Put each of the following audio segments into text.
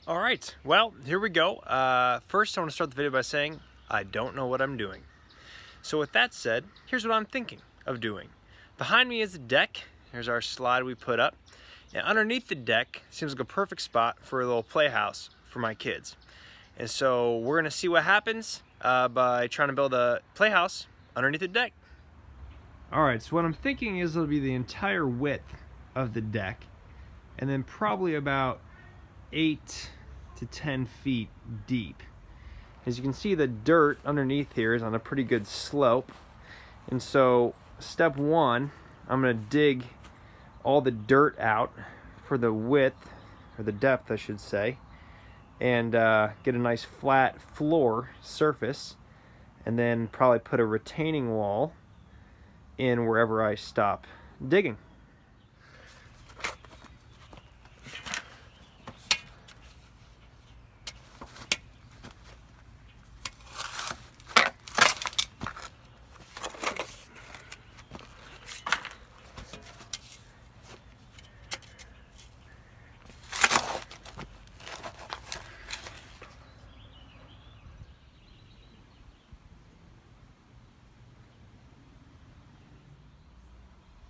All right, well, here we go. First, I want to start the video by saying I don't know what I'm doing. So with that said, here's what I'm thinking of doing. Behind me is the deck. Here's our slide we put up. And underneath the deck seems like a perfect spot for a little playhouse for my kids. And so we're gonna see what happens by trying to build a playhouse underneath the deck. All right, so what I'm thinking is it'll be the entire width of the deck, and then probably about 8 to 10 feet deep. As you can see, the dirt underneath here is on a pretty good slope. And so step one, I'm gonna dig all the dirt out for the width, or the depth I should say, and get a nice flat floor surface, and then probably put a retaining wall in wherever I stop digging.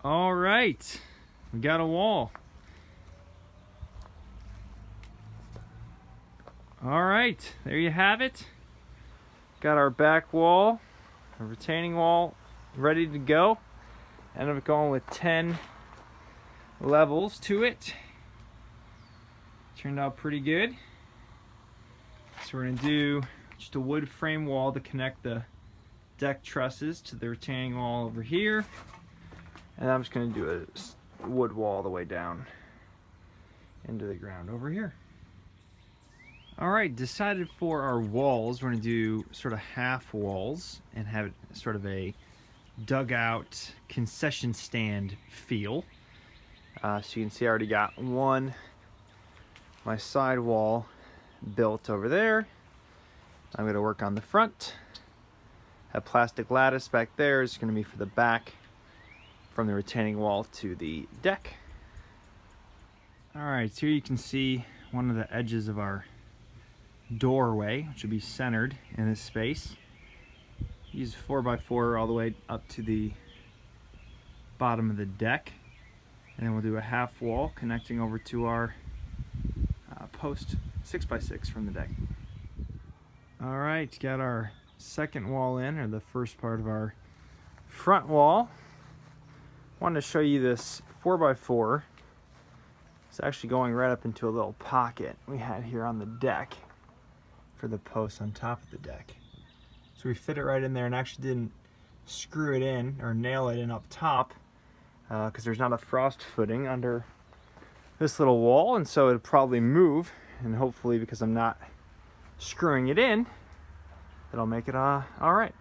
All right, we got a wall. All right, there you have it. Got our back wall, a retaining wall ready to go. Ended up going with 10 levels to it. Turned out pretty good. So we're gonna do just a wood frame wall to connect the deck trusses to the retaining wall over here. And I'm just going to do a wood wall all the way down into the ground over here. Alright, decided for our walls, we're going to do sort of half walls and have it sort of a dugout concession stand feel. So you can see I already got my side wall built over there. I'm going to work on the front. That plastic lattice back there is going to be for the back, from the retaining wall to the deck. Alright, so here you can see one of the edges of our doorway, which will be centered in this space. Use 4x4 all the way up to the bottom of the deck. And then we'll do a half wall connecting over to our post 6x6 from the deck. Alright, got our second wall in, or the first part of our front wall. Wanted to show you this 4x4. It's actually going right up into a little pocket we had here on the deck for the posts on top of the deck. So we fit it right in there and actually didn't screw it in or nail it in up top because there's not a frost footing under this little wall, and so it'll probably move, and hopefully because I'm not screwing it in, it'll make it all right.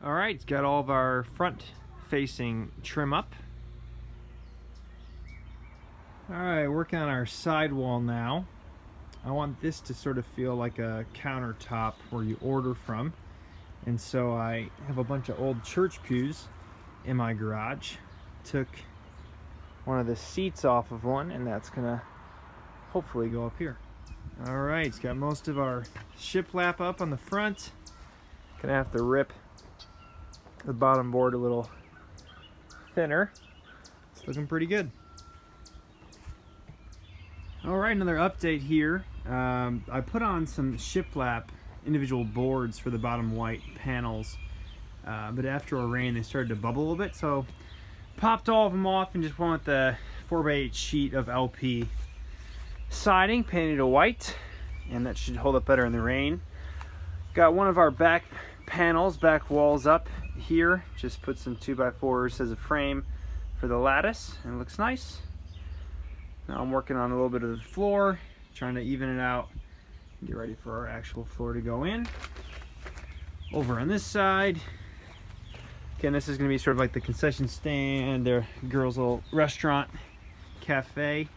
All right, it's got all of our front facing trim up. Alright, working on our side wall now. I want this to sort of feel like a countertop where you order from, and so I have a bunch of old church pews in my garage. Took one of the seats off of one, and that's gonna hopefully go up here. Alright, it's got most of our shiplap up on the front. Gonna have to rip the bottom board a little thinner. It's looking pretty good. Alright, another update here. I put on some shiplap individual boards for the bottom white panels, but after a rain they started to bubble a little bit, so popped all of them off and just went with the 4x8 sheet of LP siding, painted a white, and that should hold up better in the rain. Got one of our back walls up here, just put some 2x4s as a frame for the lattice, and it looks nice. Now I'm working on a little bit of the floor, trying to even it out, get ready for our actual floor to go in. Over on this side, again, this is going to be sort of like the concession stand, their girls' little restaurant, cafe.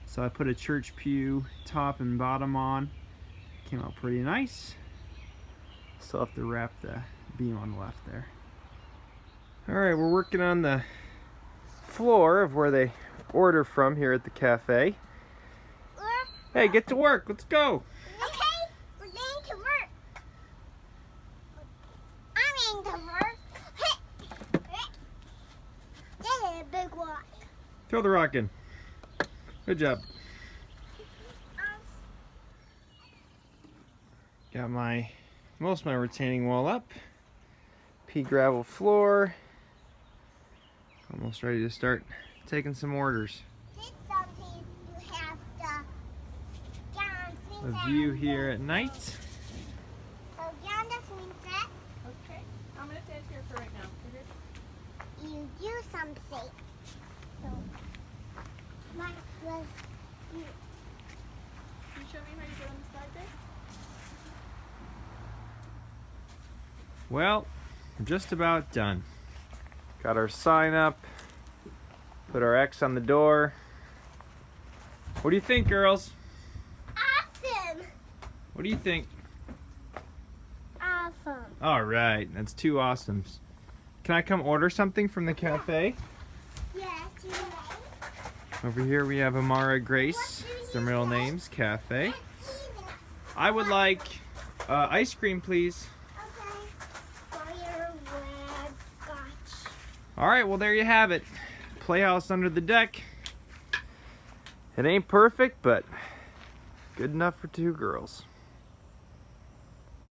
So I put a church pew top and bottom on, came out pretty nice. Still have to wrap the beam on the left there. Alright, we're working on the floor of where they order from here at the cafe. Hey, get to work. Let's go. Okay, we're going to work. I'm going to work. There's a big rock. Throw the rock in. Good job. Got most of my retaining wall up. Pea gravel floor. Almost ready to start taking some orders. This something you have to A view here at night. So John does swing set. Okay, I'm gonna stand here for right now. You do something. So my was you. Can you show me how you do on the slide there? Well, we're just about done. Got our sign up. Put our X on the door. What do you think, girls? Awesome. What do you think? Awesome. All right, that's 2 awesomes. Can I come order something from the cafe? Yes, you may. Over here we have Amara Grace. It's their middle names, cafe. I would like ice cream, please. Okay. Fire red scotch. All right, well, there you have it. Playhouse under the deck. It ain't perfect, but good enough for 2 girls.